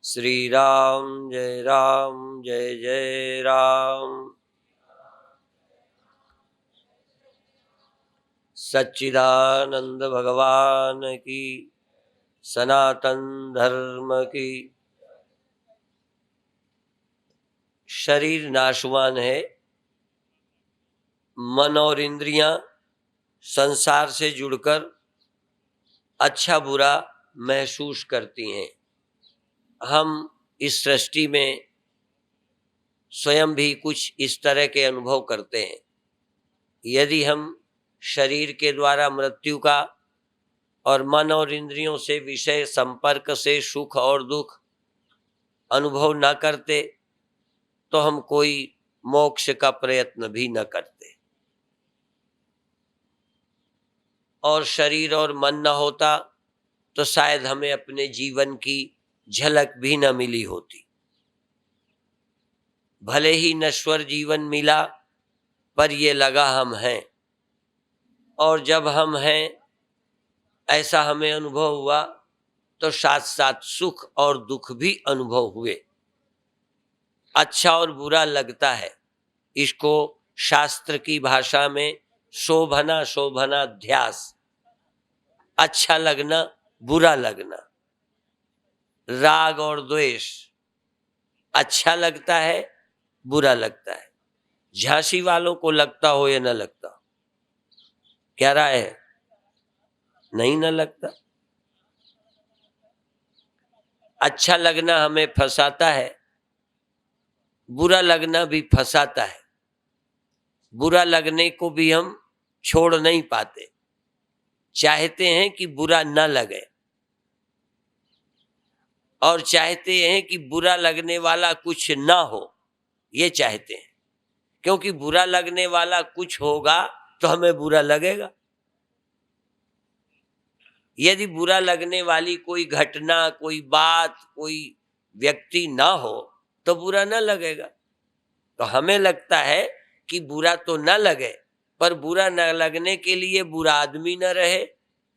श्री राम जय जय राम। सच्चिदानंद भगवान की, सनातन धर्म की। शरीर नाशवान है, मन और इंद्रियां संसार से जुड़कर अच्छा बुरा महसूस करती हैं। हम इस सृष्टि में स्वयं भी कुछ इस तरह के अनुभव करते हैं। यदि हम शरीर के द्वारा मृत्यु का और मन और इंद्रियों से विषय संपर्क से सुख और दुख अनुभव न करते तो हम कोई मोक्ष का प्रयत्न भी न करते, और शरीर और मन न होता तो शायद हमें अपने जीवन की झलक भी न मिली होती। भले ही नश्वर जीवन मिला, पर ये लगा हम हैं, और जब हम हैं ऐसा हमें अनुभव हुआ तो साथ साथ सुख और दुख भी अनुभव हुए। अच्छा और बुरा लगता है, इसको शास्त्र की भाषा में शोभना शोभनाध्यास, अच्छा लगना बुरा लगना, राग और द्वेष, अच्छा लगता है बुरा लगता है। झांसी वालों को लगता हो या न लगता, क्या राय है? नहीं, न लगता। अच्छा लगना हमें फंसाता है, बुरा लगना भी फंसाता है। बुरा लगने को भी हम छोड़ नहीं पाते, चाहते हैं कि बुरा न लगे, और चाहते हैं कि बुरा लगने वाला कुछ ना हो, ये चाहते हैं। क्योंकि बुरा लगने वाला कुछ होगा तो हमें बुरा लगेगा। यदि बुरा लगने वाली कोई घटना, कोई बात, कोई व्यक्ति ना हो तो बुरा न लगेगा। तो हमें लगता है कि बुरा तो न लगे, पर बुरा न लगने के लिए बुरा आदमी न रहे,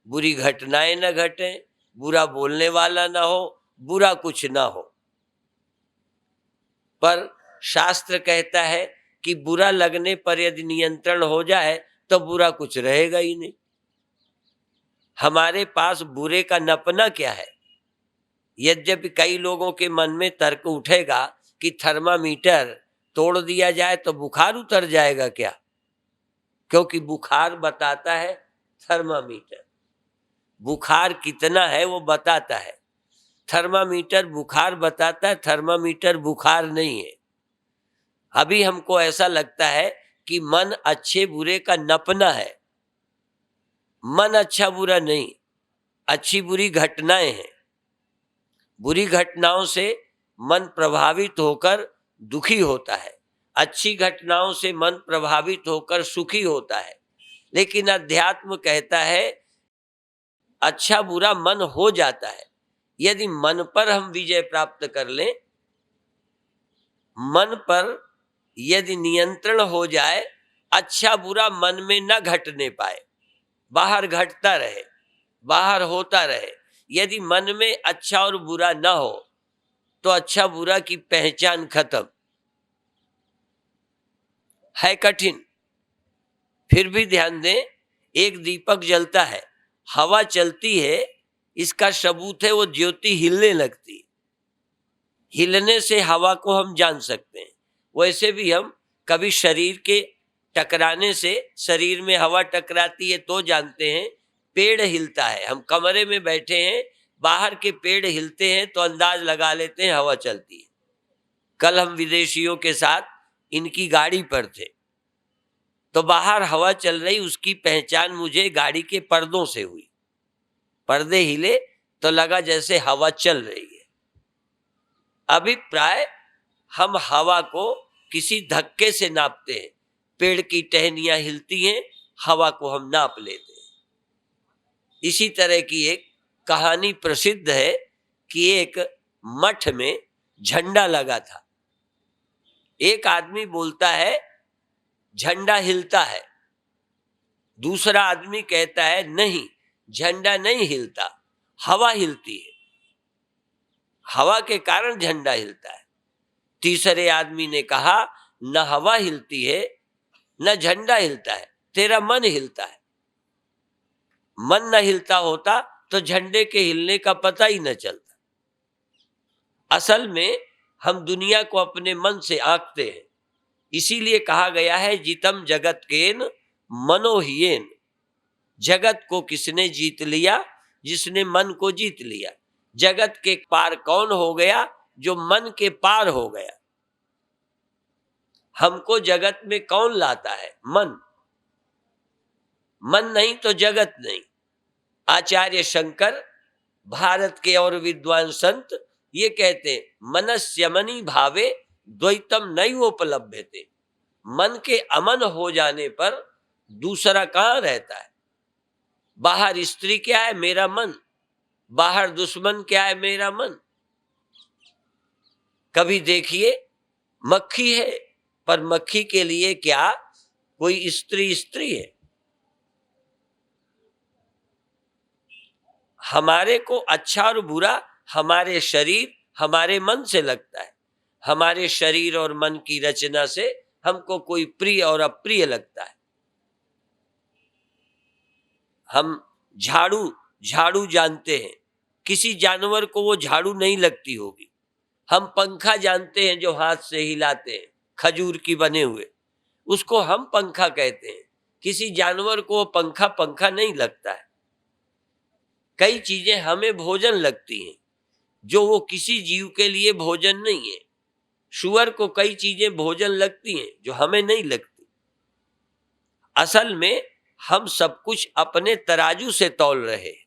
बुरी घटनाएं न घटें, बुरा बोलने वाला ना हो, बुरा कुछ ना हो। पर शास्त्र कहता है कि बुरा लगने पर यदि नियंत्रण हो जाए तो बुरा कुछ रहेगा ही नहीं। हमारे पास बुरे का नपना क्या है? यद्यपि कई लोगों के मन में तर्क उठेगा कि थर्मामीटर तोड़ दिया जाए तो बुखार उतर जाएगा क्या? क्योंकि बुखार बताता है थर्मामीटर, बुखार कितना है वो बताता है। थर्मामीटर बुखार बताता है, थर्मामीटर बुखार नहीं है। अभी हमको ऐसा लगता है कि मन अच्छे बुरे का नपना है। मन अच्छा बुरा नहीं, अच्छी बुरी घटनाएं हैं। बुरी घटनाओं से मन प्रभावित होकर दुखी होता है, अच्छी घटनाओं से मन प्रभावित होकर सुखी होता है। लेकिन अध्यात्म कहता है अच्छा बुरा मन हो जाता है। यदि मन पर हम विजय प्राप्त कर लें, मन पर यदि नियंत्रण हो जाए, अच्छा बुरा मन में न घटने पाए, बाहर घटता रहे, बाहर होता रहे। यदि मन में अच्छा और बुरा न हो तो अच्छा बुरा की पहचान खत्म है। कठिन। फिर भी ध्यान दें, एक दीपक जलता है, हवा चलती है, इसका सबूत है वो ज्योति हिलने लगती। हिलने से हवा को हम जान सकते हैं। वैसे भी हम कभी शरीर के टकराने से, शरीर में हवा टकराती है तो जानते हैं। पेड़ हिलता है, हम कमरे में बैठे हैं, बाहर के पेड़ हिलते हैं तो अंदाज लगा लेते हैं हवा चलती है। कल हम विदेशियों के साथ इनकी गाड़ी पर थे, तो बाहर हवा चल रही, उसकी पहचान मुझे गाड़ी के पर्दों से हुई। पर्दे हिले तो लगा जैसे हवा चल रही है। अभिप्राय, हम हवा को किसी धक्के से नापते हैं। पेड़ की टहनियां हिलती हैं, हवा को हम नाप लेते हैं। इसी तरह की एक कहानी प्रसिद्ध है कि एक मठ में झंडा लगा था। एक आदमी बोलता है झंडा हिलता है, दूसरा आदमी कहता है नहीं, झंडा नहीं हिलता, हवा हिलती है। हवा के कारण झंडा हिलता है। तीसरे आदमी ने कहा न हवा हिलती है न झंडा हिलता है, तेरा मन हिलता है। मन न हिलता होता तो झंडे के हिलने का पता ही न चलता। असल में हम दुनिया को अपने मन से आंकते हैं। इसीलिए कहा गया है जितम जगत केन मनोहियेन। जगत को किसने जीत लिया? जिसने मन को जीत लिया। जगत के पार कौन हो गया? जो मन के पार हो गया। हमको जगत में कौन लाता है? मन। मन नहीं तो जगत नहीं। आचार्य शंकर, भारत के और विद्वान संत ये कहते हैं मनस्यमनि भावे द्वैतम नैवोपलभ्यते। मन के अमन हो जाने पर दूसरा कहां रहता है? बाहर स्त्री क्या है? मेरा मन। बाहर दुश्मन क्या है? मेरा मन। कभी देखिए मक्खी है, पर मक्खी के लिए क्या कोई स्त्री स्त्री है? हमारे को अच्छा और बुरा हमारे शरीर हमारे मन से लगता है। हमारे शरीर और मन की रचना से हमको कोई प्रिय और अप्रिय लगता है। हम झाड़ू झाड़ू जानते हैं, किसी जानवर को वो झाड़ू नहीं लगती होगी। हम पंखा जानते हैं जो हाथ से हिलाते हैं, खजूर की बने हुए, उसको हम पंखा कहते हैं। किसी जानवर को वो पंखा पंखा नहीं लगता है। कई चीजें हमें भोजन लगती हैं जो वो किसी जीव के लिए भोजन नहीं है। शुअर को कई चीजें भोजन लगती हैं जो हमें नहीं लगती। असल में हम सब कुछ अपने तराजू से तौल रहे हैं।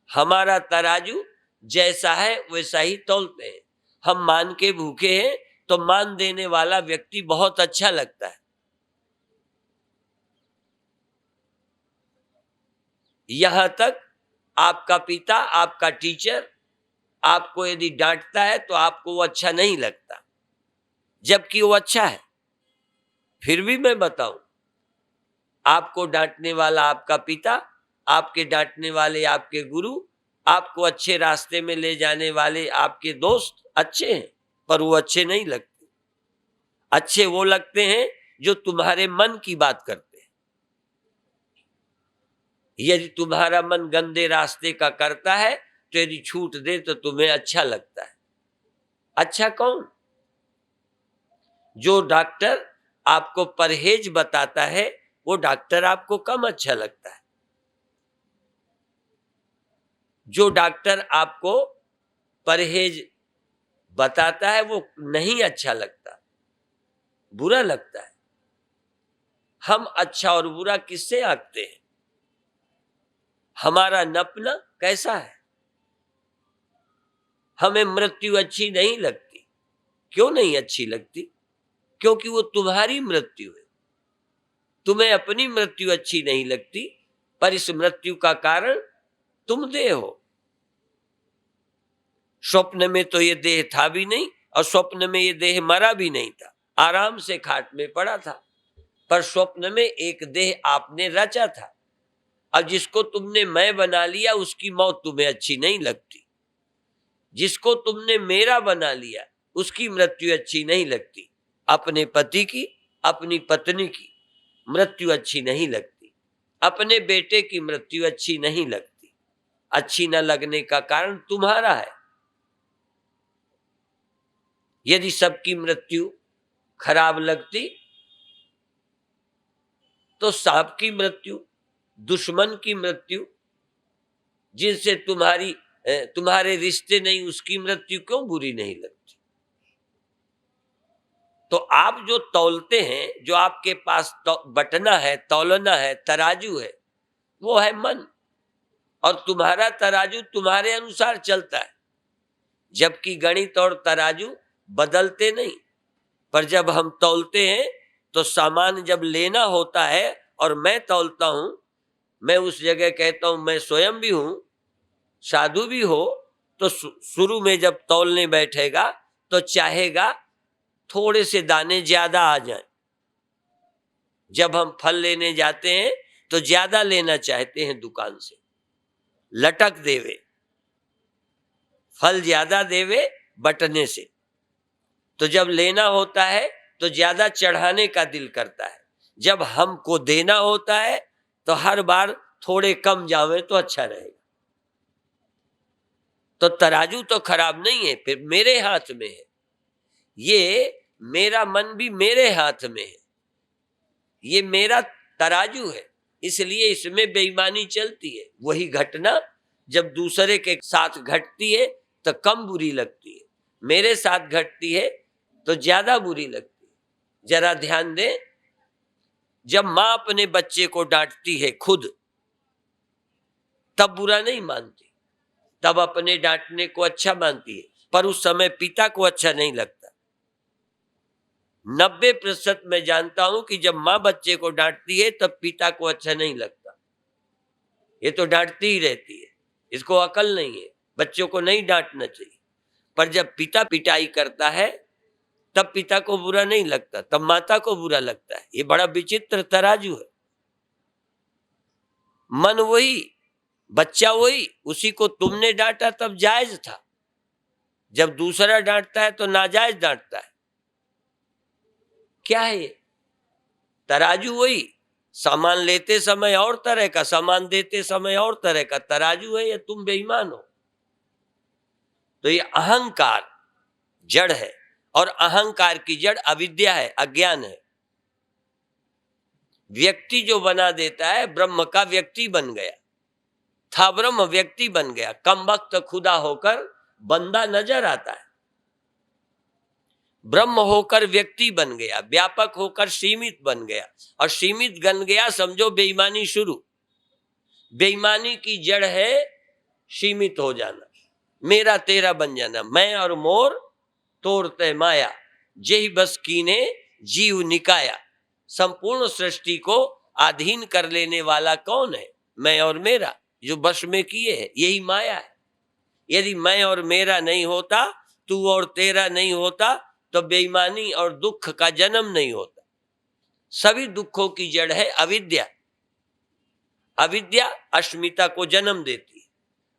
हमारा तराजू जैसा है वैसा ही तौलते हैं। हम मान के भूखे हैं तो मान देने वाला व्यक्ति बहुत अच्छा लगता है। यहां तक आपका पिता, आपका टीचर आपको यदि डांटता है तो आपको वो अच्छा नहीं लगता, जबकि वो अच्छा है। फिर भी मैं बताऊं, आपको डांटने वाला आपका पिता, आपके डांटने वाले आपके गुरु, आपको अच्छे रास्ते में ले जाने वाले आपके दोस्त अच्छे हैं, पर वो अच्छे नहीं लगते। अच्छे वो लगते हैं जो तुम्हारे मन की बात करते हैं। यदि तुम्हारा मन गंदे रास्ते का करता है तो यदि छूट दे तो तुम्हें अच्छा लगता है। अच्छा कौन? जो डॉक्टर आपको परहेज बताता है वो डॉक्टर आपको कम अच्छा लगता है। जो डॉक्टर आपको परहेज बताता है वो नहीं अच्छा लगता, बुरा लगता है। हम अच्छा और बुरा किससे आंकते हैं? हमारा नपना कैसा है? हमें मृत्यु अच्छी नहीं लगती। क्यों नहीं अच्छी लगती? क्योंकि वो तुम्हारी मृत्यु है। तुम्हें अपनी मृत्यु अच्छी नहीं लगती, पर इस मृत्यु का कारण तुम देह हो। स्वप्न में तो ये देह था भी नहीं और स्वप्न में ये देह मरा भी नहीं था, आराम से खाट में पड़ा था। पर स्वप्न में एक देह आपने रचा था। अब जिसको तुमने मैं बना लिया उसकी मौत तुम्हें अच्छी नहीं लगती। जिसको तुमने मेरा बना लिया उसकी मृत्यु अच्छी नहीं लगती। अपने पति की, अपनी पत्नी की मृत्यु अच्छी नहीं लगती। अपने बेटे की मृत्यु अच्छी नहीं लगती। अच्छी न लगने का कारण तुम्हारा है। यदि सबकी मृत्यु खराब लगती तो सांप की मृत्यु, दुश्मन की मृत्यु, जिनसे तुम्हारे रिश्ते नहीं उसकी मृत्यु क्यों बुरी नहीं लगती? तो आप जो तौलते हैं, जो आपके पास बटना है, तौलना है, तराजू है, वो है मन। और तुम्हारा तराजू तुम्हारे अनुसार चलता है। जबकि गणित और तराजू बदलते नहीं। पर जब हम तौलते हैं तो सामान जब लेना होता है और मैं तौलता हूं, मैं उस जगह कहता हूं मैं स्वयं भी हूं, साधु भी हो, तो शुरू में जब तौलने बैठेगा तो चाहेगा थोड़े से दाने ज्यादा आ जाएं। जब हम फल लेने जाते हैं तो ज्यादा लेना चाहते हैं दुकान से, लटक देवे। फल ज्यादा देवे बटने से। तो जब लेना होता है तो ज्यादा चढ़ाने का दिल करता है, जब हमको देना होता है तो हर बार थोड़े कम जावे तो अच्छा रहेगा। तो तराजू तो खराब नहीं है, फिर मेरे हाथ में है, ये मेरा मन भी मेरे हाथ में है, ये मेरा तराजू है, इसलिए इसमें बेईमानी चलती है। वही घटना जब दूसरे के साथ घटती है तो कम बुरी लगती है, मेरे साथ घटती है तो ज्यादा बुरी लगती है। जरा ध्यान दें, जब मां अपने बच्चे को डांटती है खुद, तब बुरा नहीं मानती, तब अपने डांटने को अच्छा मानती है, पर उस समय पिता को अच्छा नहीं लगता। 90% मैं जानता हूं कि जब मां बच्चे को डांटती है तब पिता को अच्छा नहीं लगता। ये तो डांटती ही रहती है, इसको अकल नहीं है, बच्चों को नहीं डांटना चाहिए। पर जब पिता पिटाई करता है तब पिता को बुरा नहीं लगता, तब माता को बुरा लगता है। ये बड़ा विचित्र तराजू है। मन वही, बच्चा वही, उसी को तुमने डांटा तब जायज था, जब दूसरा डांटता है तो नाजायज डांटता है। क्या है ये? तराजू वही, सामान लेते समय और तरह का, सामान देते समय और तरह का। तराजू है या तुम बेईमान हो? तो ये अहंकार जड़ है, और अहंकार की जड़ अविद्या है, अज्ञान है। व्यक्ति जो बना देता है, ब्रह्म का व्यक्ति बन गया था, ब्रह्म व्यक्ति बन गया। कम वक्त खुदा होकर बंदा नजर आता है, ब्रह्म होकर व्यक्ति बन गया, व्यापक होकर सीमित बन गया, और सीमित बन गया समझो बेईमानी शुरू। बेईमानी की जड़ है सीमित हो जाना, मेरा तेरा बन जाना। मैं और मोर तोरते माया, जेहि बस कीने जीव निकाया। संपूर्ण सृष्टि को अधीन कर लेने वाला कौन है? मैं और मेरा, जो बस में किए है, यही माया है। यदि मैं और मेरा नहीं होता, तू और तेरा नहीं होता, तो बेईमानी और दुख का जन्म नहीं होता। सभी दुखों की जड़ है अविद्या। अविद्या अस्मिता को जन्म देती है,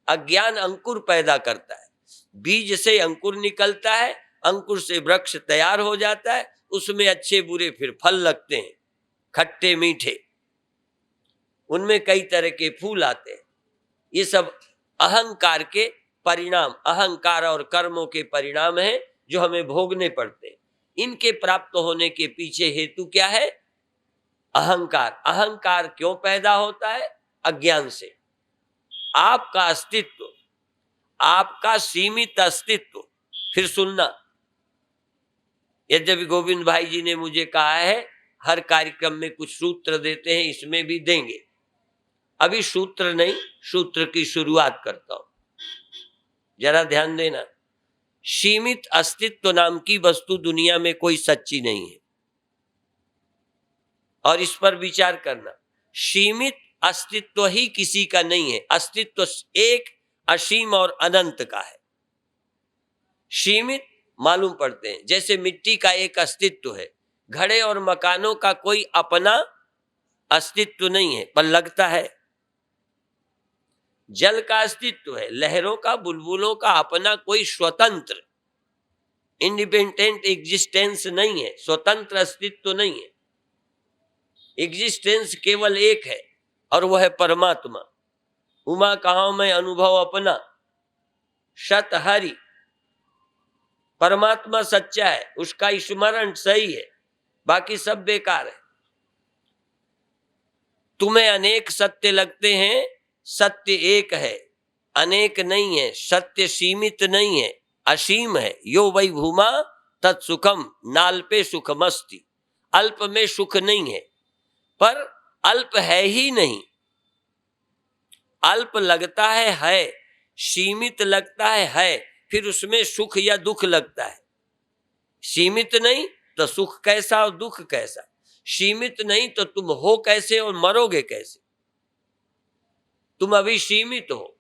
अज्ञान अंकुर पैदा करता है, बीज से अंकुर निकलता है, अंकुर से वृक्ष तैयार हो जाता है, उसमें अच्छे बुरे फिर फल लगते हैं, खट्टे मीठे, उनमें कई तरह के फूल आते हैं। ये सब अहंकार के परिणाम, अहंकार और कर्मों के परिणाम हैं जो हमें भोगने पड़ते हैं। इनके प्राप्त होने के पीछे हेतु क्या है? अहंकार। अहंकार क्यों पैदा होता है? अज्ञान से। आपका अस्तित्व, आपका सीमित अस्तित्व, फिर सुनना, यद्यपि गोविंद भाई जी ने मुझे कहा है हर कार्यक्रम में कुछ सूत्र देते हैं, इसमें भी देंगे। अभी सूत्र नहीं, सूत्र की शुरुआत करता हूं, जरा ध्यान देना। सीमित अस्तित्व नाम की वस्तु दुनिया में कोई सच्ची नहीं है, और इस पर विचार करना। सीमित अस्तित्व ही किसी का नहीं है, अस्तित्व एक असीम और अनंत का है। सीमित मालूम पड़ते हैं, जैसे मिट्टी का एक अस्तित्व है, घड़े और मकानों का कोई अपना अस्तित्व नहीं है, पर लगता है। जल का अस्तित्व है, लहरों का, बुलबुलों का अपना कोई स्वतंत्र इंडिपेंडेंट एग्जिस्टेंस नहीं है, स्वतंत्र अस्तित्व नहीं है। एग्जिस्टेंस केवल एक है, और वह है परमात्मा। उमा कहां मैं अनुभव अपना, सत हरि। परमात्मा सच्चा है, उसका स्मरण सही है, बाकी सब बेकार है। तुम्हें अनेक सत्य लगते हैं, सत्य एक है, अनेक नहीं है। सत्य सीमित नहीं है, असीम है। यो वै भूमा तत्सुखम नाल्पे सुखमस्ति। अल्प में सुख नहीं है, पर अल्प है ही नहीं। अल्प लगता है, सीमित लगता है, फिर उसमें सुख या दुख लगता है। सीमित नहीं तो सुख कैसा और दुख कैसा? सीमित नहीं तो तुम हो कैसे और मरोगे कैसे? तुम अभी सीमित हो,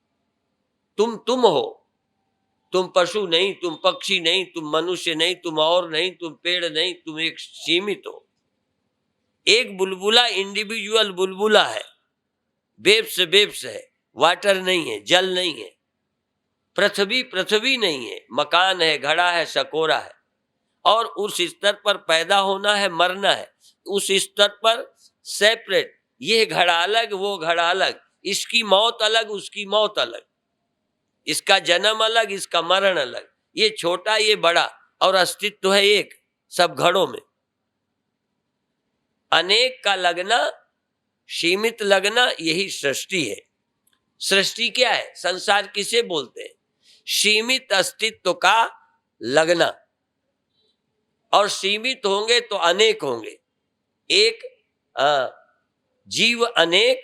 तुम हो, तुम पशु नहीं, तुम पक्षी नहीं, तुम मनुष्य नहीं, तुम और नहीं, तुम पेड़ नहीं, तुम एक सीमित हो। एक बुलबुला इंडिविजुअल बुलबुला है, बेब्स है, वाटर नहीं है, जल नहीं है। पृथ्वी पृथ्वी नहीं है, मकान है, घड़ा है, सकोरा है, और उस स्तर पर पैदा होना है, मरना है, उस स्तर पर सेपरेट, ये घड़ा अलग, वो घड़ा अलग, इसकी मौत अलग, उसकी मौत अलग, इसका जन्म अलग, इसका मरण अलग, ये छोटा, ये बड़ा, और अस्तित्व है एक सब घड़ों में। अनेक का लगना, सीमित लगना, यही सृष्टि है। सृष्टि क्या है? संसार किसे बोलते हैं? सीमित अस्तित्व का लगना, और सीमित होंगे तो अनेक होंगे। एक जीव अनेक,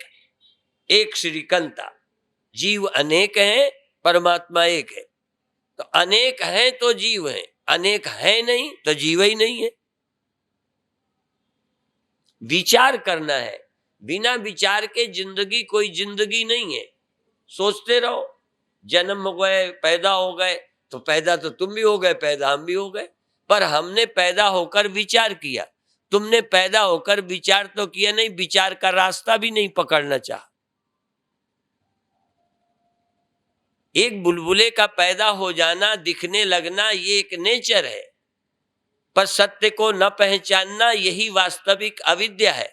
एक श्रीकंता। जीव अनेक हैं, परमात्मा एक है। तो अनेक हैं तो जीव हैं, अनेक है नहीं तो जीव ही नहीं है। विचार करना है, बिना विचार के जिंदगी कोई जिंदगी नहीं है। सोचते रहो, जन्म हो गए, पैदा हो गए, तो पैदा तो तुम भी हो गए, पैदा हम भी हो गए, पर हमने पैदा होकर विचार किया। तुमने पैदा होकर विचार तो किया नहीं, विचार का रास्ता भी नहीं पकड़ना चाहा। एक बुलबुले का पैदा हो जाना, दिखने लगना, ये एक नेचर है, पर सत्य को न पहचानना यही वास्तविक अविद्या है।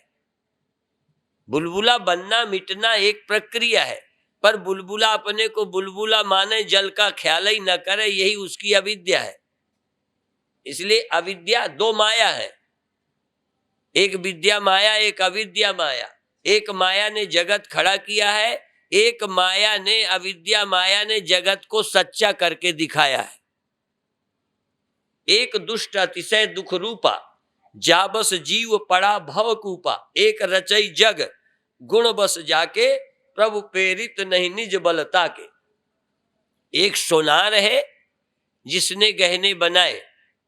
बुलबुला बनना मिटना एक प्रक्रिया है, पर बुलबुला अपने को बुलबुला माने, जल का ख्याल ही न करे, यही उसकी अविद्या है। इसलिए अविद्या दो माया है, एक विद्या माया, एक अविद्या माया। एक माया ने जगत खड़ा किया है, एक माया ने, अविद्या माया ने जगत को सच्चा करके दिखाया है। एक दुष्ट अतिशय दुख रूपा, जाबस जीव पड़ा भव कूपा। एक रचई जग गुण बस जाके, प्रभु प्रेरित नहीं निज बलता के। एक सोनार है जिसने गहने बनाए,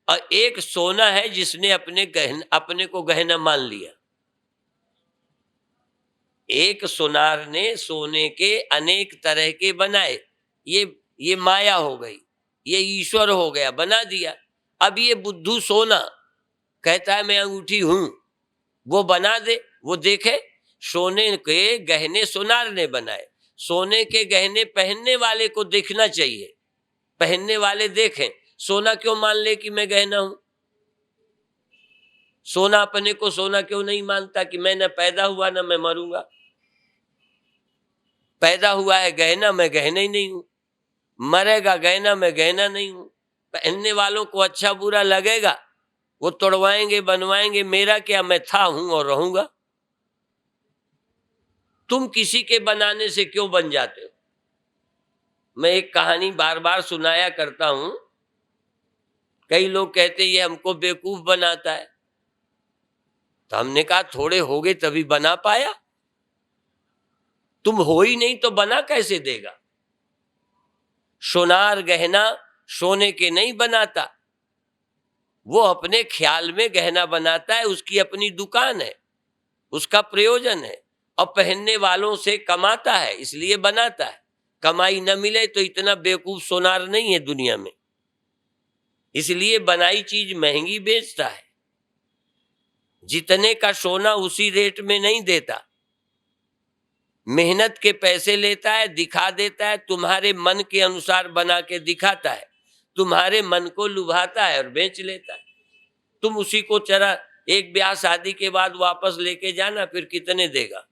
और एक सोना है जिसने अपने को गहना मान लिया। एक सोनार ने सोने के अनेक तरह के बनाए, ये माया हो गई, ये ईश्वर हो गया, बना दिया। अब ये बुद्धू सोना कहता है मैं अंगूठी हूं, वो बना दे, वो देखे। सोने के गहने सोनार ने बनाए, सोने के गहने पहनने वाले को देखना चाहिए, पहनने वाले देखें। सोना क्यों मान ले कि मैं गहना हूं? सोना अपने को सोना क्यों नहीं मानता कि मैं न पैदा हुआ न मैं मरूंगा? पैदा हुआ है गहना, मैं गहना ही नहीं हूं। मरेगा गहना, मैं गहना नहीं हूं। पहनने वालों को अच्छा बुरा लगेगा, वो तोड़वाएंगे, बनवाएंगे, मेरा क्या, मैं था, हूं और रहूंगा। तुम किसी के बनाने से क्यों बन जाते हो? मैं एक कहानी बार बार सुनाया करता हूं। कई लोग कहते ये हमको बेवकूफ बनाता है, तो हमने कहा थोड़े हो गए तभी बना पाया। तुम हो ही नहीं तो बना कैसे देगा? सोनार गहना सोने के नहीं बनाता, वो अपने ख्याल में गहना बनाता है, उसकी अपनी दुकान है, उसका प्रयोजन है, और पहनने वालों से कमाता है, इसलिए बनाता है। कमाई न मिले तो इतना बेवकूफ सोनार नहीं है दुनिया में, इसलिए बनाई चीज महंगी बेचता है। जितने का सोना उसी रेट में नहीं देता, मेहनत के पैसे लेता है, दिखा देता है, तुम्हारे मन के अनुसार बना के दिखाता है, तुम्हारे मन को लुभाता है और बेच लेता है। तुम उसी को चरा एक ब्याह शादी के बाद वापस लेके जाना, फिर कितने देगा?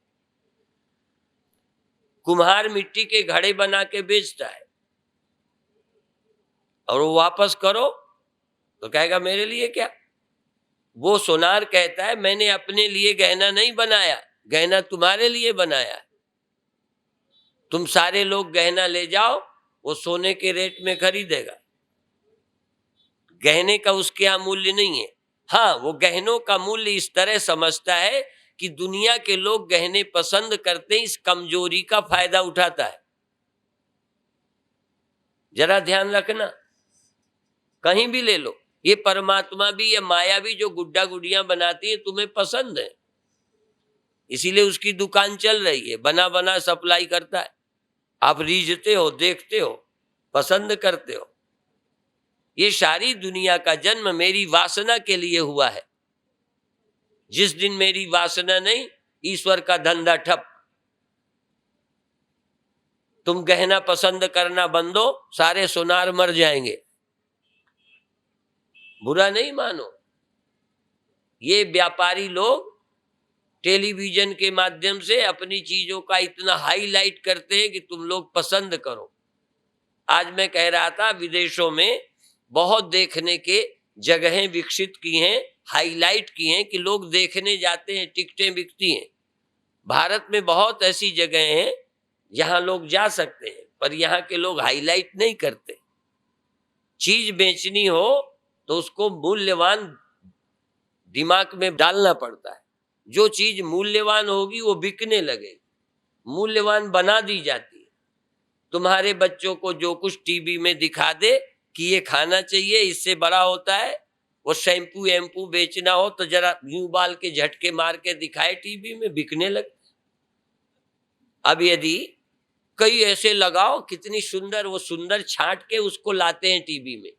कुम्हार मिट्टी के घड़े बना के बेचता है, और वो वापस करो तो कहेगा मेरे लिए क्या? वो सोनार कहता है मैंने अपने लिए गहना नहीं बनाया, गहना तुम्हारे लिए बनाया। तुम सारे लोग गहना ले जाओ, वो सोने के रेट में खरीदेगा। गहने का उसके यहां मूल्य नहीं है। हाँ, वो गहनों का मूल्य इस तरह समझता है कि दुनिया के लोग गहने पसंद करते हैं, इस कमजोरी का फायदा उठाता है। जरा ध्यान रखना, कहीं भी ले लो, ये परमात्मा भी, ये माया भी जो गुड्डा गुड़ियां बनाती है तुम्हें पसंद है, इसीलिए उसकी दुकान चल रही है, बना बना सप्लाई करता है। आप रीझते हो, देखते हो, पसंद करते हो। ये सारी दुनिया का जन्म मेरी वासना के लिए हुआ है। जिस दिन मेरी वासना नहीं, ईश्वर का धंधा ठप। तुम गहना पसंद करना बंदो, सारे सुनार मर जाएंगे। बुरा नहीं मानो। ये व्यापारी लोग टेलीविजन के माध्यम से अपनी चीजों का इतना हाईलाइट करते हैं कि तुम लोग पसंद करो। आज मैं कह रहा था, विदेशों में बहुत देखने के जगहें विकसित की हैं, हाईलाइट की हैं कि लोग देखने जाते हैं, टिकटें बिकती हैं। भारत में बहुत ऐसी जगहें हैं जहां लोग जा सकते हैं, पर यहाँ के लोग हाईलाइट नहीं करते। चीज बेचनी हो तो उसको मूल्यवान दिमाग में डालना पड़ता है। जो चीज मूल्यवान होगी वो बिकने लगेगी, मूल्यवान बना दी जाती है। तुम्हारे बच्चों को जो कुछ टीवी में दिखा दे कि ये खाना चाहिए, इससे बड़ा होता है, वो शैम्पू एम्पू बेचना हो तो जरा यूं बाल के झटके मार के दिखाए टीवी में, बिकने लगते। अब यदि कई ऐसे लगाओ, कितनी सुंदर, वो सुंदर छांट के उसको लाते हैं टीवी में।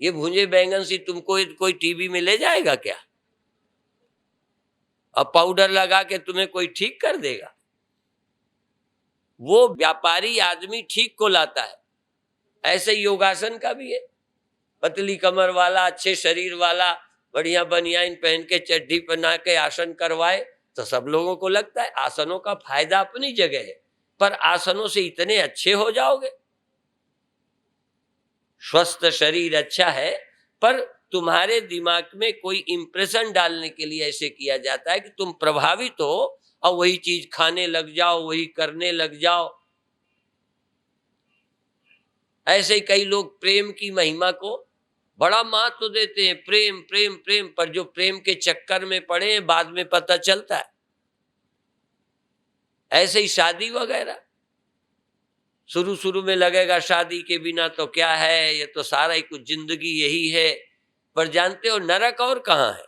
ये भुंजे बैंगन से तुमको कोई टीवी में ले जाएगा क्या? अब पाउडर लगा के तुम्हें कोई ठीक कर देगा? वो व्यापारी आदमी ठीक को लाता है। ऐसे योगासन का भी है। पतली कमर वाला, अच्छे शरीर वाला, बढ़िया बनियान पहन के, चड्डी पहना के आसन करवाए तो सब लोगों को लगता है। आसनों का फायदा अपनी जगह है, पर आसनों से इतने अच्छे हो जाओगे। स्वस्थ शरीर अच्छा है, पर तुम्हारे दिमाग में कोई इंप्रेशन डालने के लिए ऐसे किया जाता है कि तुम प्रभावित हो और वही चीज खाने लग जाओ, वही करने लग जाओ। ऐसे ही कई लोग प्रेम की महिमा को बड़ा महत्व तो देते हैं, प्रेम प्रेम प्रेम, पर जो प्रेम के चक्कर में पड़े हैं बाद में पता चलता है। ऐसे ही शादी वगैरह, शुरू शुरू में लगेगा शादी के बिना तो क्या है, ये तो सारा ही कुछ जिंदगी यही है, पर जानते हो नरक और कहां है?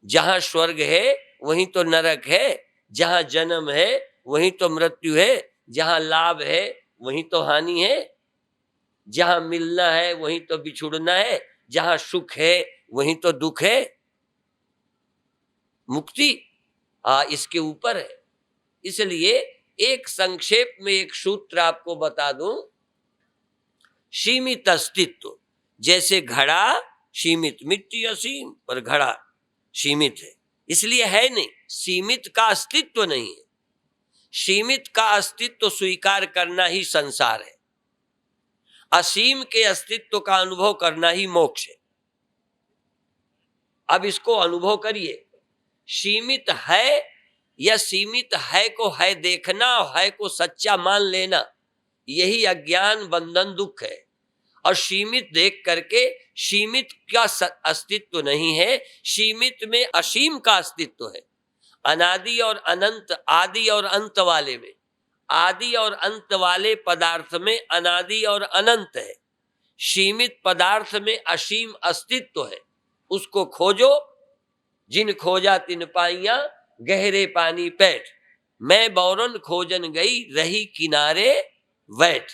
जहां स्वर्ग है वहीं तो नरक है, जहां जन्म है वहीं तो मृत्यु है, जहां लाभ है वहीं तो हानि है, जहां मिलना है वहीं तो बिछुड़ना है, जहां सुख है वहीं तो दुख है। मुक्ति इसके ऊपर है। इसलिए एक संक्षेप में एक सूत्र आपको बता दूं, सीमित अस्तित्व। जैसे घड़ा सीमित, मिट्टी असीम, पर घड़ा सीमित है, इसलिए है नहीं। सीमित का अस्तित्व नहीं है। सीमित का अस्तित्व स्वीकार करना ही संसार है। असीम के अस्तित्व का अनुभव करना ही मोक्ष है। अब इसको अनुभव करिए। सीमित है या सीमित है को है देखना, है को सच्चा मान लेना, यही अज्ञान बंधन दुख है। और सीमित देख करके सीमित का अस्तित्व नहीं है, सीमित में असीम का अस्तित्व है। अनादि और अनंत, आदि और अंत वाले में, आदि और अंत वाले पदार्थ में अनादि और अनंत है। सीमित पदार्थ में असीम अस्तित्व है। उसको खोजो, जिन खोजा तिन पाइया, गहरे पानी पैठ। मैं बौरन खोजन गई, रही किनारे बैठ।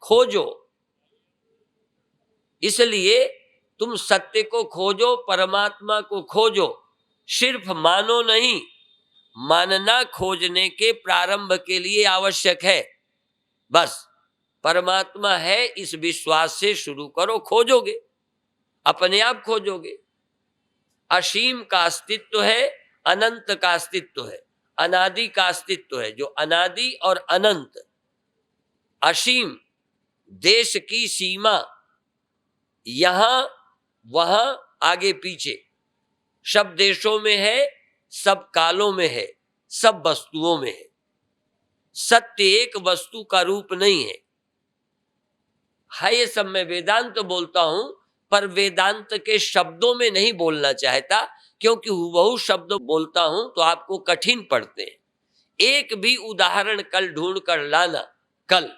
खोजो। इसलिए तुम सत्य को खोजो, परमात्मा को खोजो। सिर्फ मानो नहीं, मानना खोजने के प्रारंभ के लिए आवश्यक है। बस परमात्मा है इस विश्वास से शुरू करो, खोजोगे, अपने आप खोजोगे। असीम का अस्तित्व है, अनंत का अस्तित्व है, अनादि का अस्तित्व है। जो अनादि और अनंत, असीम, देश की सीमा, यहां वहां आगे पीछे, सब देशों में है, सब कालों में है, सब वस्तुओं में है। सत्य एक वस्तु का रूप नहीं है। ये सब मैं वेदांत बोलता हूं, पर वेदांत के शब्दों में नहीं बोलना चाहता, क्योंकि हुबहू शब्द बोलता हूं तो आपको कठिन पड़ते हैं। एक भी उदाहरण कल ढूंढ कर लाना, कल,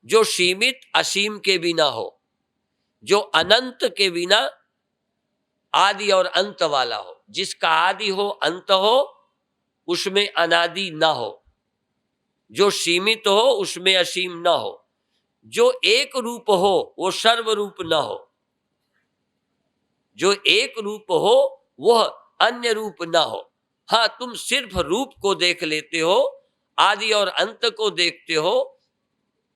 जो सीमित असीम के बिना हो, जो अनंत के बिना आदि और अंत वाला हो। जिसका आदि हो, अंत हो, उसमें अनादि ना हो। जो सीमित हो उसमें असीम ना हो। जो एक रूप हो वो सर्व रूप ना हो। जो एक रूप हो वह अन्य रूप ना हो। हाँ, तुम सिर्फ रूप को देख लेते हो, आदि और अंत को देखते हो,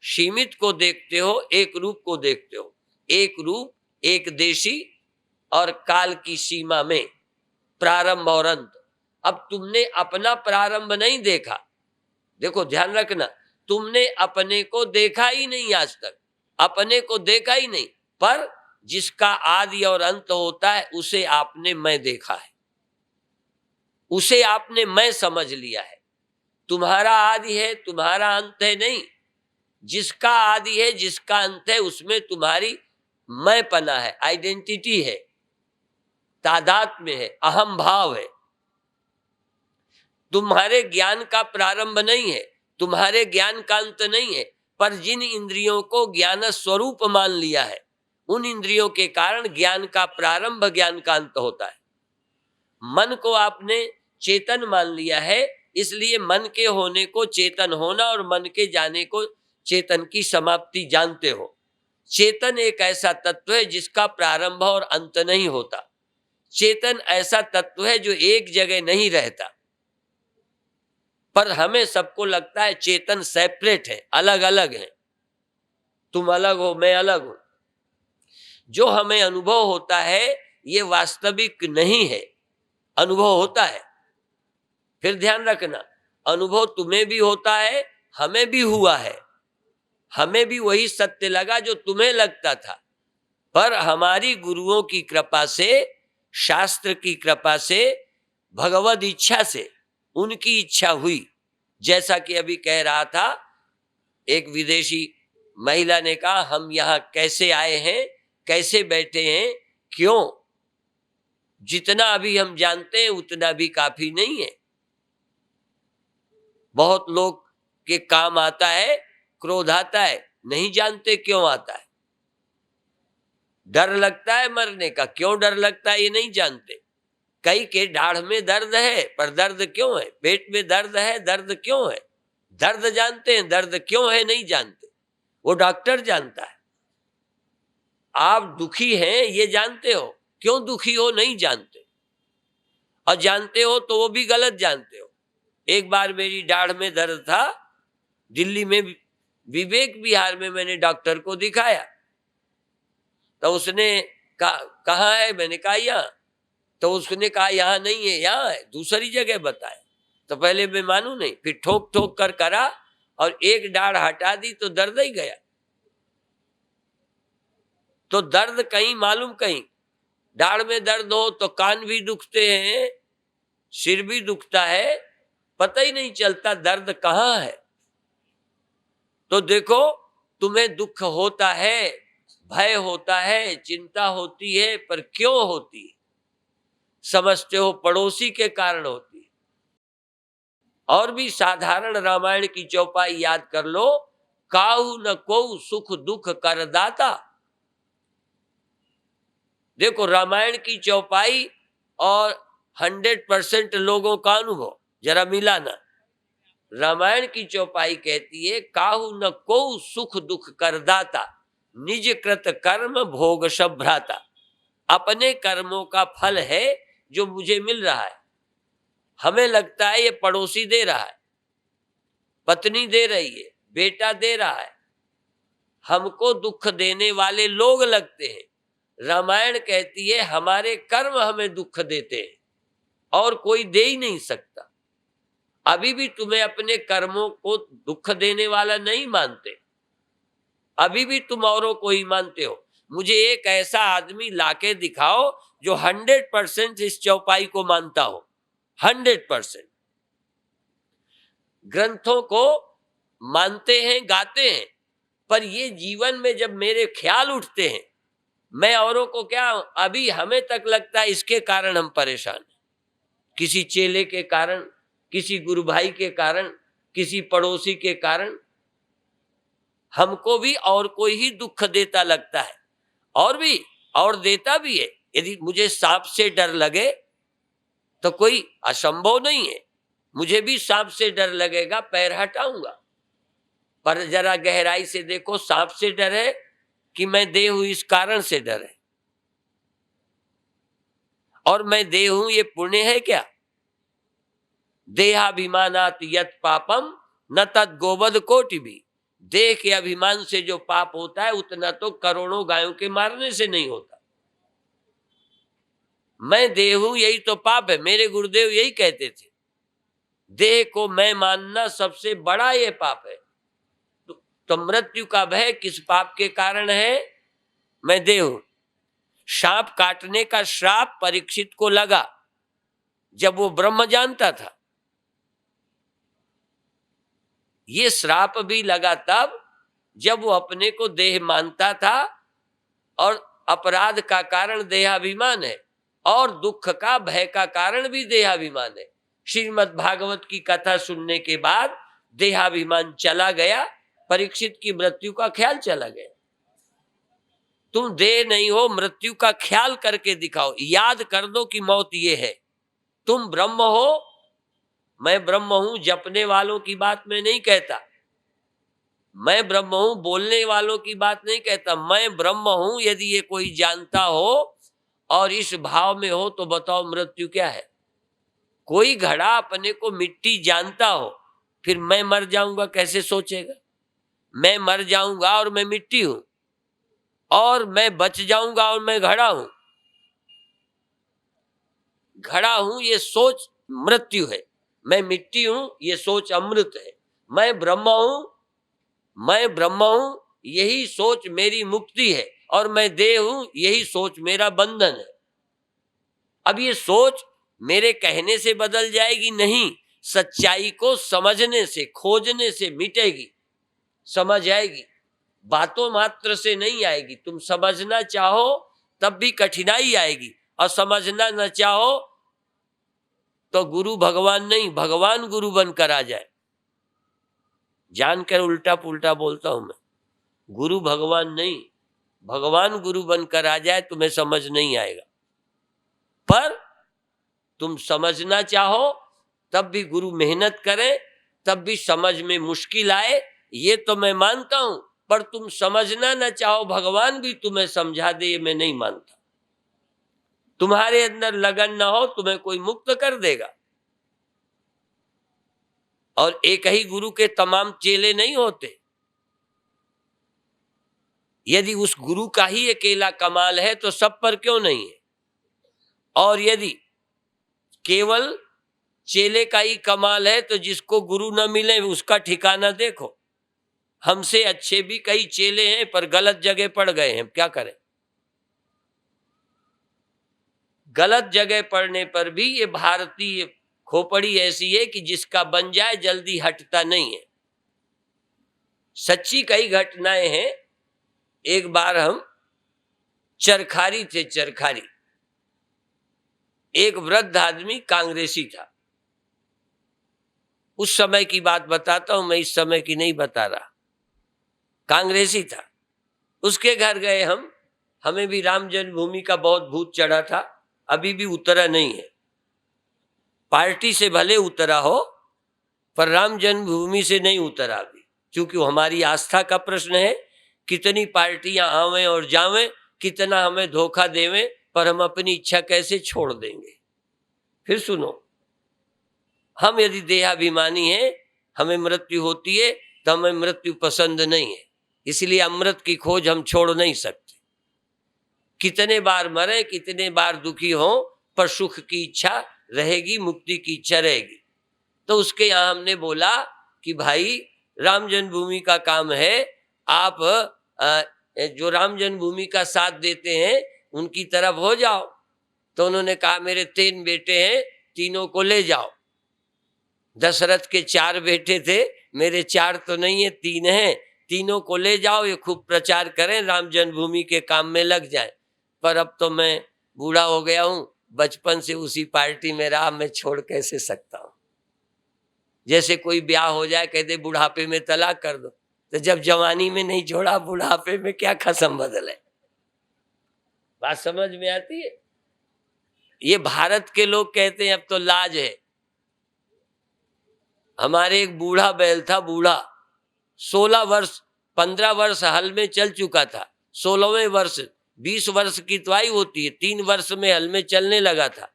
सीमित को देखते हो, एक रूप को देखते हो। एक रूप, एक देशी और काल की सीमा में प्रारंभ और अंत। अब तुमने अपना प्रारंभ नहीं देखा। देखो ध्यान रखना, तुमने अपने को देखा ही नहीं आज तक, अपने को देखा ही नहीं, पर जिसका आदि और अंत होता है उसे आपने मैं देखा है, उसे आपने मैं समझ लिया है। तुम्हारा आदि है, तुम्हारा अंत है नहीं। जिसका आदि है, जिसका अंत है, उसमें तुम्हारी मैं पना है, आइडेंटिटी है, तादात्म्य है, अहम भाव है। तुम्हारे ज्ञान का प्रारंभ नहीं है, तुम्हारे ज्ञान का अंत नहीं है, पर जिन इंद्रियों को ज्ञान स्वरूप मान लिया है, उन इंद्रियों के कारण ज्ञान का प्रारंभ, ज्ञान का अंत होता है। मन को आपने चेतन मान लिया है, इसलिए मन के होने को चेतन होना और मन के जाने को चेतन की समाप्ति जानते हो। चेतन एक ऐसा तत्व है जिसका प्रारंभ और अंत नहीं होता। चेतन ऐसा तत्व है जो एक जगह नहीं रहता। पर हमें सबको लगता है चेतन सेपरेट है, अलग अलग है, तुम अलग हो, मैं अलग हूं। जो हमें अनुभव होता है ये वास्तविक नहीं है, अनुभव होता है। फिर ध्यान रखना, अनुभव तुम्हें भी होता है, हमें भी हुआ है, हमें भी वही सत्य लगा जो तुम्हें लगता था। पर हमारी गुरुओं की कृपा से, शास्त्र की कृपा से, भगवद इच्छा से, उनकी इच्छा हुई। जैसा कि अभी कह रहा था, एक विदेशी महिला ने कहा, हम यहां कैसे आए हैं, कैसे बैठे हैं, क्यों? जितना अभी हम जानते हैं उतना भी काफी नहीं है। बहुत लोग के काम आता है, क्रोध आता है, नहीं जानते क्यों आता है। डर लगता है मरने का, क्यों डर लगता है ये नहीं जानते। कई के दाढ़ में दर्द है, पर दर्द क्यों है? पेट में दर्द है, दर्द क्यों है? दर्द जानते हैं, दर्द क्यों है नहीं जानते, वो डॉक्टर जानता है। आप दुखी हैं ये जानते हो, क्यों दुखी हो नहीं जानते, और जानते हो तो वो भी गलत जानते हो। एक बार मेरी दाढ़ में दर्द था, दिल्ली में विवेक विहार में मैंने डॉक्टर को दिखाया, तो उसने कहा है, मैंने कहा यहाँ, तो उसने कहा यहाँ नहीं है, यहाँ है, दूसरी जगह बताए। तो पहले मैं मानू नहीं, फिर ठोक ठोक कर करा और एक दाढ़ हटा दी तो दर्द ही गया। तो दर्द कहीं मालूम कहीं, दाढ़ में दर्द हो तो कान भी दुखते हैं, सिर भी दुखता है, पता ही नहीं चलता दर्द कहाँ है। तो देखो, तुम्हें दुख होता है, भय होता है, चिंता होती है, पर क्यों होती है? समझते हो पड़ोसी के कारण होती है। और भी साधारण रामायण की चौपाई याद कर लो, काहू न कोऊ सुख दुख करदाता। देखो रामायण की चौपाई और 100% लोगों का अनुभव जरा मिलाना। रामायण की चौपाई कहती है, काहू न कोऊ सुख दुख करदाता, निज कृत कर्म भोग सब भ्राता। अपने कर्मों का फल है जो मुझे मिल रहा है। हमें लगता है ये पड़ोसी दे रहा है, पत्नी दे रही है, बेटा दे रहा है, हमको दुख देने वाले लोग लगते हैं। रामायण कहती है हमारे कर्म हमें दुख देते हैं और कोई दे ही नहीं सकता। अभी भी तुम्हें अपने कर्मों को दुख देने वाला नहीं मानते, अभी भी तुम औरों को ही मानते हो। मुझे एक ऐसा आदमी लाके दिखाओ जो 100% इस चौपाई को मानता हो, 100%। ग्रंथों को मानते हैं, गाते हैं, पर ये जीवन में जब मेरे ख्याल उठते हैं, मैं औरों को क्या, अभी हमें तक लगता है इसके कारण हम परेशान हैं, किसी चेले के कारण, किसी गुरु भाई के कारण, किसी पड़ोसी के कारण। हमको भी और कोई ही दुख देता लगता है, और भी, और देता भी है। यदि मुझे सांप से डर लगे तो कोई असंभव नहीं है, मुझे भी सांप से डर लगेगा, पैर हटाऊंगा। पर जरा गहराई से देखो, सांप से डर है कि मैं देह हूं इस कारण से डर है? और मैं देह हूं ये पुण्य है क्या? देहाभिमानात यत पापम न तद गोवध कोटि भी। देह के अभिमान से जो पाप होता है उतना तो करोड़ों गायों के मारने से नहीं होता। मैं देह हूं यही तो पाप है। मेरे गुरुदेव यही कहते थे, देह को मैं मानना सबसे बड़ा ये पाप है। तो मृत्यु का भय किस पाप के कारण है? मैं देह हूं। सांप काटने का श्राप परीक्षित को लगा जब वो ब्रह्म जानता था। ये श्राप भी लगा तब जब वो अपने को देह मानता था और अपराध का कारण देहाभिमान है और दुख का भय का कारण भी देहाभिमान है। श्रीमद् भागवत की कथा सुनने के बाद देहाभिमान चला गया, परीक्षित की मृत्यु का ख्याल चला गया। तुम देह नहीं हो, मृत्यु का ख्याल करके दिखाओ, याद कर दो कि मौत ये है। तुम ब्रह्म हो, मैं ब्रह्म हूं, जपने वालों की बात मैं नहीं कहता। मैं ब्रह्म हूं बोलने वालों की बात नहीं कहता। मैं ब्रह्म हूं यदि ये कोई जानता हो और इस भाव में हो तो बताओ मृत्यु क्या है? कोई घड़ा अपने को मिट्टी जानता हो, फिर मैं मर जाऊंगा कैसे सोचेगा? मैं मर जाऊंगा और मैं मिट्टी हूं, और मैं बच जाऊंगा और मैं घड़ा हूं। घड़ा हूं ये सोच मृत्यु है, मैं मिट्टी हूं ये सोच अमृत है। मैं ब्रह्म हूं यही सोच मेरी मुक्ति है, और मैं देह हूं यही सोच मेरा बंधन है। अब ये सोच मेरे कहने से बदल जाएगी नहीं, सच्चाई को समझने से, खोजने से मिटेगी, समझ आएगी। बातों मात्र से नहीं आएगी। तुम समझना चाहो तब भी कठिनाई आएगी, और समझना न चाहो तो गुरु भगवान नहीं, भगवान गुरु बनकर आ जाए। जानकर उल्टा पुल्टा बोलता हूं मैं। गुरु भगवान नहीं, भगवान गुरु बनकर आ जाए, तुम्हें समझ नहीं आएगा। पर तुम समझना चाहो तब भी गुरु मेहनत करे, तब भी समझ में मुश्किल आए, ये तो मैं मानता हूं। पर तुम समझना न चाहो, भगवान भी तुम्हें समझा दे, ये मैं नहीं मानता। तुम्हारे अंदर लगन ना हो, तुम्हें कोई मुक्त कर देगा। और एक ही गुरु के तमाम चेले नहीं होते। यदि उस गुरु का ही अकेला कमाल है तो सब पर क्यों नहीं है? और यदि केवल चेले का ही कमाल है तो जिसको गुरु न मिले उसका ठिकाना देखो। हमसे अच्छे भी कई चेले हैं पर गलत जगह पड़ गए हैं, क्या करें? गलत जगह पड़ने पर भी ये भारतीय खोपड़ी ऐसी है कि जिसका बन जाए जल्दी हटता नहीं है। सच्ची कई घटनाएं हैं। एक बार हम चरखारी थे, चरखारी। एक वृद्ध आदमी कांग्रेसी था। उस समय की बात बताता हूं मैं, इस समय की नहीं बता रहा। कांग्रेसी था। उसके घर गए हम। हमें भी राम जन्मभूमि का बहुत भूत चढ़ा था, अभी भी उतरा नहीं है। पार्टी से भले उतरा हो पर राम जन्मभूमि से नहीं उतरा अभी, क्योंकि वो हमारी आस्था का प्रश्न है। कितनी पार्टियां आवें और जावें, कितना हमें धोखा देवें, पर हम अपनी इच्छा कैसे छोड़ देंगे? फिर सुनो, हम यदि देहाभिमानी हैं, हमें मृत्यु होती है तो हमें मृत्यु पसंद नहीं है, इसलिए अमृत की खोज हम छोड़ नहीं सकते। कितने बार मरे, कितने बार दुखी हो, पर सुख की इच्छा रहेगी, मुक्ति की इच्छा रहेगी। तो उसके यहाँ हमने बोला कि भाई राम जन्मभूमि का काम है, आप जो राम जन्मभूमि का साथ देते हैं उनकी तरफ हो जाओ। तो उन्होंने कहा मेरे 3 बेटे हैं, तीनों को ले जाओ। दशरथ के 4 बेटे थे, मेरे 4 तो नहीं है, 3 हैं, तीनों को ले जाओ, ये खूब प्रचार करें, राम जन्मभूमि के काम में लग जाए। पर अब तो मैं बूढ़ा हो गया हूं, बचपन से उसी पार्टी में रहा, मैं छोड़ कैसे सकता हूं? जैसे कोई ब्याह हो जाए, कहते बुढ़ापे में तलाक कर दो, तो जब जवानी में नहीं छोड़ा, बुढ़ापे में क्या खसम बदल है? बात समझ में आती है? ये भारत के लोग कहते हैं अब तो लाज है। हमारे एक बूढ़ा बैल था, बूढ़ा 16 वर्ष 15 वर्ष हल में चल चुका था। 16वें वर्ष 20 वर्ष की तो आयु होती है, 3 वर्ष में हल में चलने लगा था।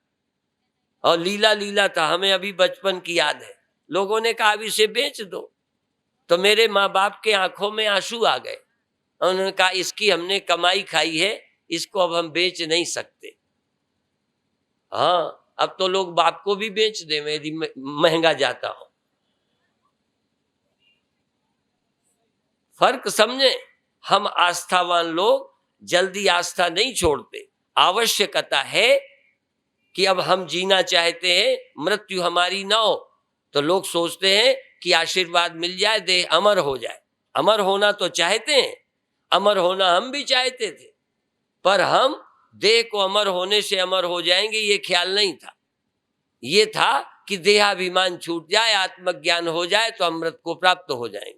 और लीला लीला था, हमें अभी बचपन की याद है। लोगों ने कहा अब इसे बेच दो, तो मेरे माँ बाप के आंखों में आंसू आ गए। उन्होंने कहा इसकी हमने कमाई खाई है, इसको अब हम बेच नहीं सकते। हाँ, अब तो लोग बाप को भी बेच दे यदि महंगा जाता हो। फर्क समझे। हम आस्थावान लोग जल्दी आस्था नहीं छोड़ते। आवश्यकता है कि अब हम जीना चाहते हैं, मृत्यु हमारी ना हो, तो लोग सोचते हैं कि आशीर्वाद मिल जाए, देह अमर हो जाए। अमर होना तो चाहते हैं, अमर होना हम भी चाहते थे, पर हम देह को अमर होने से अमर हो जाएंगे ये ख्याल नहीं था। ये था कि देहाभिमान छूट जाए, आत्मज्ञान हो जाए तो अमृत को प्राप्त हो जाएंगे।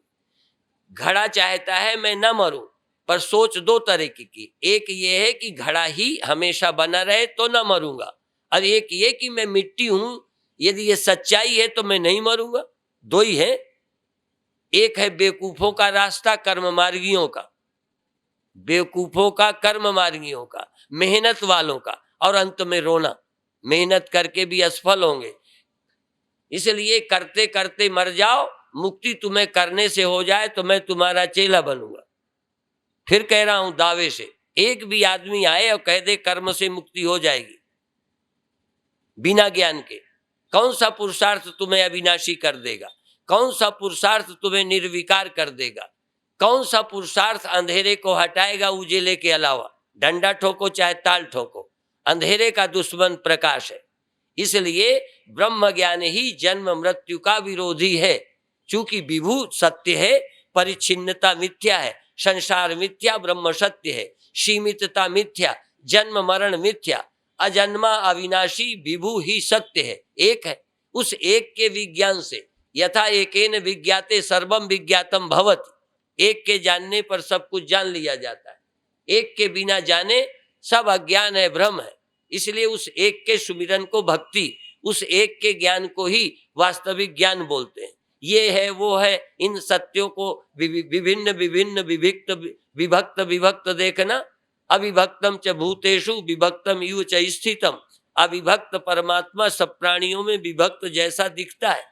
घड़ा चाहता है मैं न मरूं, पर सोच दो तरह की, एक ये है कि घड़ा ही हमेशा बना रहे तो न मरूंगा, और एक ये कि मैं मिट्टी हूं, यदि ये सच्चाई है तो मैं नहीं मरूंगा। दो ही है। एक है बेवकूफों का रास्ता, कर्म मार्गियों का, बेवकूफों का, कर्म मार्गियों का, मेहनत वालों का, और अंत में रोना। मेहनत करके भी असफल होंगे, इसलिए करते करते मर जाओ, मुक्ति तुम्हें करने से हो जाए तो मैं तुम्हारा चेला बनूंगा। फिर कह रहा हूं दावे से, एक भी आदमी आए और कह दे कर्म से मुक्ति हो जाएगी बिना ज्ञान के, कौन सा पुरुषार्थ तुम्हें अविनाशी कर देगा? कौन सा पुरुषार्थ तुम्हें निर्विकार कर देगा? कौन सा पुरुषार्थ अंधेरे को हटाएगा उजेले के अलावा? डंडा ठोको चाहे ताल ठोको, अंधेरे का दुश्मन प्रकाश है। इसलिए ब्रह्म ज्ञान ही जन्म मृत्यु का विरोधी है। चूंकि विभू सत्य है, परिच्छिन्नता मिथ्या है, संसार मिथ्या, ब्रह्म सत्य है, सीमितता मिथ्या, जन्म मरण मिथ्या, अजन्मा अविनाशी विभू ही सत्य है, एक है। उस एक के विज्ञान से, यथा एकेन विज्ञाते सर्वम विज्ञातम भवति, एक के जानने पर सब कुछ जान लिया जाता है, एक के बिना जाने सब अज्ञान है, भ्रम है। इसलिए उस एक के सुमिरन को भक्ति, उस एक के ज्ञान को ही वास्तविक ज्ञान बोलते हैं। ये है वो है, इन सत्यों को विभिन्न विभिन्न विभक्त विभक्त देखना। अविभक्तम च भूतेषु विभक्तम इव च स्थितम, अविभक्त परमात्मा सब प्राणियों में विभक्त जैसा दिखता है।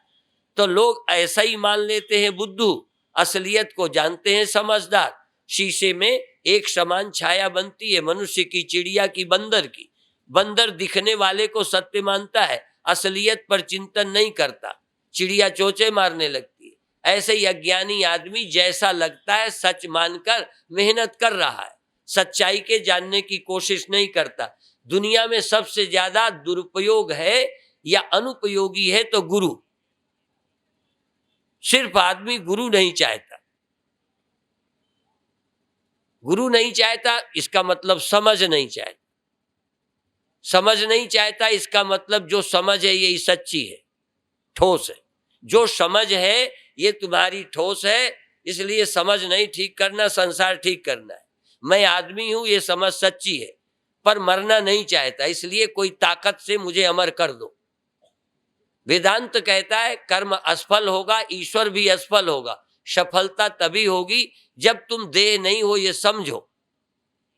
तो लोग ऐसा ही मान लेते हैं बुद्धू, असलियत को जानते हैं समझदार। शीशे में एक समान छाया बनती है, मनुष्य की, चिड़िया की, बंदर की। बंदर दिखने वाले को सत्य मानता है, असलियत पर चिंतन नहीं करता, चिड़िया चोंचे मारने लगती है। ऐसे ही अज्ञानी आदमी जैसा लगता है सच मानकर मेहनत कर रहा है, सच्चाई के जानने की कोशिश नहीं करता। दुनिया में सबसे ज्यादा दुरुपयोग है या अनुपयोगी है तो गुरु। सिर्फ आदमी गुरु नहीं चाहता। गुरु नहीं चाहता इसका मतलब समझ नहीं चाहता। समझ नहीं चाहता इसका मतलब जो समझ है यही सच्ची है, ठोस है। जो समझ है ये तुम्हारी ठोस है, इसलिए समझ नहीं ठीक करना, संसार ठीक करना है। मैं आदमी हूं ये समझ सच्ची है, पर मरना नहीं चाहता, इसलिए कोई ताकत से मुझे अमर कर दो। वेदांत कहता है कर्म असफल होगा, ईश्वर भी असफल होगा। सफलता तभी होगी जब तुम देह नहीं हो ये समझो।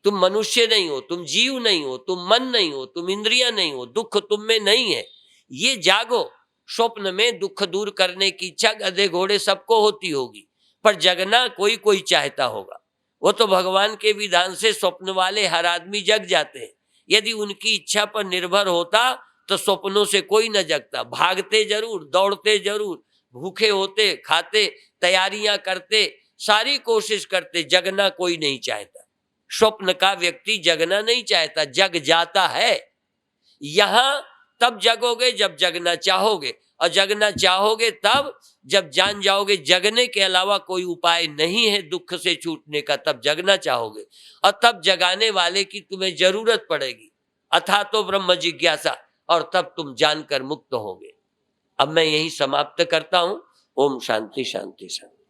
तुम मनुष्य नहीं हो, तुम जीव नहीं हो, तुम मन नहीं हो, तुम इंद्रियां नहीं हो, दुख तुम में नहीं है, ये जागो। स्वप्न में दुख दूर करने की इच्छा गधे घोड़े सबको होती होगी, पर जगना कोई कोई चाहता होगा। वो तो भगवान के विधान से स्वप्न वाले हर आदमी जग जाते हैं। यदि उनकी इच्छा पर निर्भर होता तो स्वप्नों से कोई न जगता। भागते जरूर, दौड़ते जरूर, भूखे होते, खाते, तैयारियां करते, सारी कोशिश करते, जगना कोई नहीं चाहता। स्वप्न का व्यक्ति जगना नहीं चाहता, जग जाता है। यहां तब जगोगे जब जगना चाहोगे, और जगना चाहोगे तब जब जान जाओगे जगने के अलावा कोई उपाय नहीं है दुख से छूटने का, तब जगना चाहोगे, और तब जगाने वाले की तुम्हें जरूरत पड़ेगी। अथा तो ब्रह्म जिज्ञासा, और तब तुम जानकर मुक्त होगे। अब मैं यही समाप्त करता हूं। ओम शांति शांति शांति।